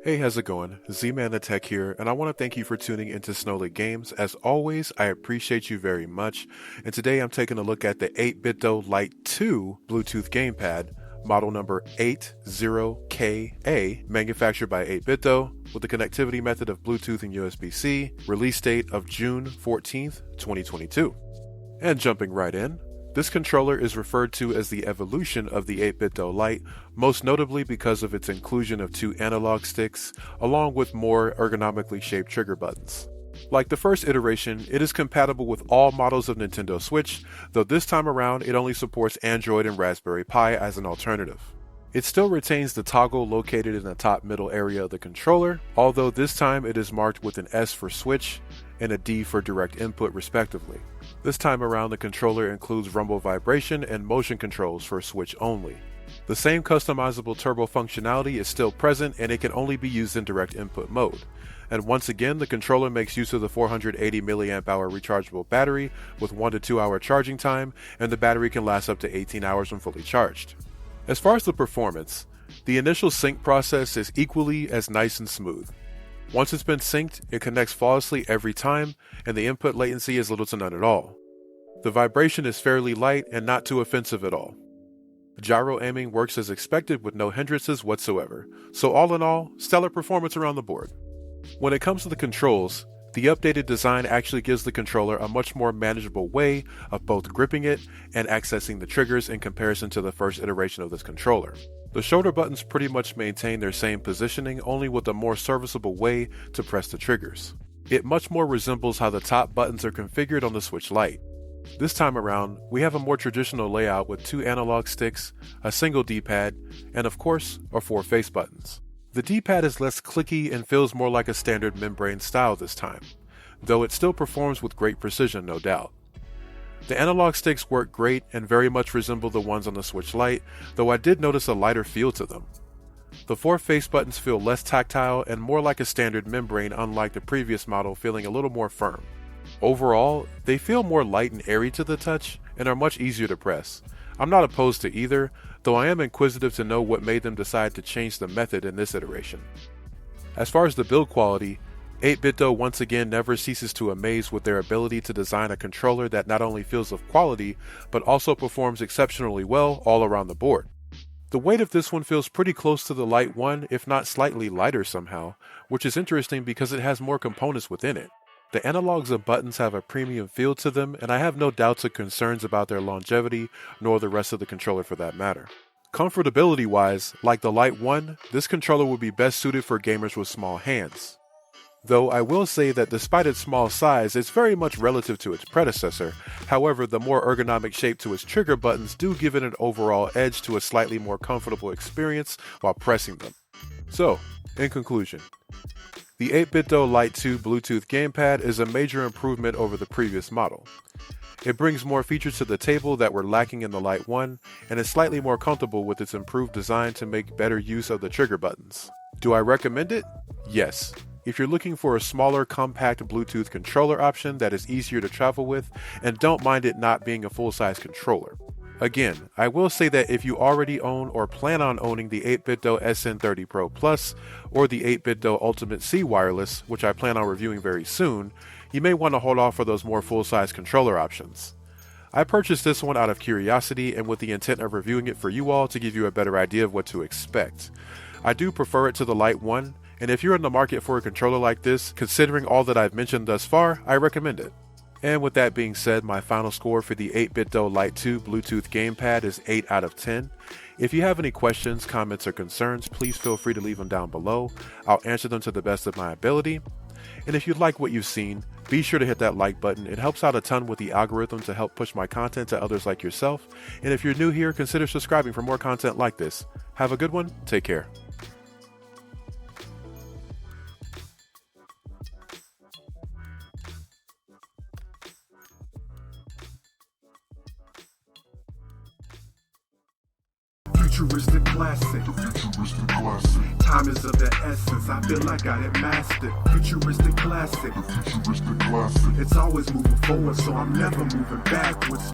Hey, how's it going? ZmanTheTech here, and I want to thank you for tuning into SnoleyGames. As always, I appreciate you very much, and today I'm taking a look at the 8bitdo Lite 2 Bluetooth gamepad, model number 8bitdo, manufactured by 8bitdo, with the connectivity method of Bluetooth and USB-C, release date of June 14th, 2022. And jumping right in, this controller is referred to as the evolution of the 8bitdo Lite, most notably because of its inclusion of two analog sticks, along with more ergonomically shaped trigger buttons. Like the first iteration, it is compatible with all models of Nintendo Switch, though this time around it only supports Android and Raspberry Pi as an alternative. It still retains the toggle located in the top middle area of the controller, although this time it is marked with an S for Switch and a D for direct input respectively. This time around the controller includes rumble vibration and motion controls for Switch only. The same customizable turbo functionality is still present and it can only be used in direct input mode. And once again, the controller makes use of the 480 mAh rechargeable battery with 1 to 2 hour charging time, and the battery can last up to 18 hours when fully charged. As far as the performance, the initial sync process is equally as nice and smooth. Once it's been synced, it connects flawlessly every time, and the input latency is little to none at all. The vibration is fairly light and not too offensive at all. Gyro aiming works as expected with no hindrances whatsoever, so all in all, stellar performance around the board. When it comes to the controls, the updated design actually gives the controller a much more manageable way of both gripping it and accessing the triggers in comparison to the first iteration of this controller. The shoulder buttons pretty much maintain their same positioning, only with a more serviceable way to press the triggers. It much more resembles how the top buttons are configured on the Switch Lite. This time around, we have a more traditional layout with two analog sticks, a single D-pad, and of course, our 4 face buttons. The D-pad is less clicky and feels more like a standard membrane style this time, though it still performs with great precision, no doubt. The analog sticks work great and very much resemble the ones on the Switch Lite, though I did notice a lighter feel to them. The 4 face buttons feel less tactile and more like a standard membrane, unlike the previous model feeling a little more firm. Overall, they feel more light and airy to the touch and are much easier to press. I'm not opposed to either, though I am inquisitive to know what made them decide to change the method in this iteration. As far as the build quality, 8bitdo once again never ceases to amaze with their ability to design a controller that not only feels of quality, but also performs exceptionally well all around the board. The weight of this one feels pretty close to the Lite 1, if not slightly lighter somehow, which is interesting because it has more components within it. The analogs and buttons have a premium feel to them, and I have no doubts or concerns about their longevity, nor the rest of the controller for that matter. Comfortability-wise, like the Lite 1, this controller would be best suited for gamers with small hands. Though I will say that despite its small size, it's very much relative to its predecessor. However, the more ergonomic shape to its trigger buttons do give it an overall edge to a slightly more comfortable experience while pressing them. So, in conclusion, the 8bitdo Lite 2 Bluetooth gamepad is a major improvement over the previous model. It brings more features to the table that were lacking in the Lite 1, and is slightly more comfortable with its improved design to make better use of the trigger buttons. Do I recommend it? Yes. If you're looking for a smaller, compact Bluetooth controller option that is easier to travel with, and don't mind it not being a full-size controller. Again, I will say that if you already own or plan on owning the 8bitdo SN30 Pro Plus or the 8bitdo Ultimate C Wireless, which I plan on reviewing very soon, you may want to hold off for those more full-size controller options. I purchased this one out of curiosity and with the intent of reviewing it for you all to give you a better idea of what to expect. I do prefer it to the Lite 1, and if you're in the market for a controller like this, considering all that I've mentioned thus far, I recommend it. And with that being said, my final score for the 8bitdo Lite 2 Bluetooth gamepad is 8 out of 10. If you have any questions, comments, or concerns, please feel free to leave them down below. I'll answer them to the best of my ability. And if you like what you've seen, be sure to hit that like button. It helps out a ton with the algorithm to help push my content to others like yourself. And if you're new here, consider subscribing for more content like this. Have a good one. Take care. Futuristic classic. Time is of the essence. I feel like I had mastered. Futuristic classic. It's always moving forward, so I'm never moving backwards.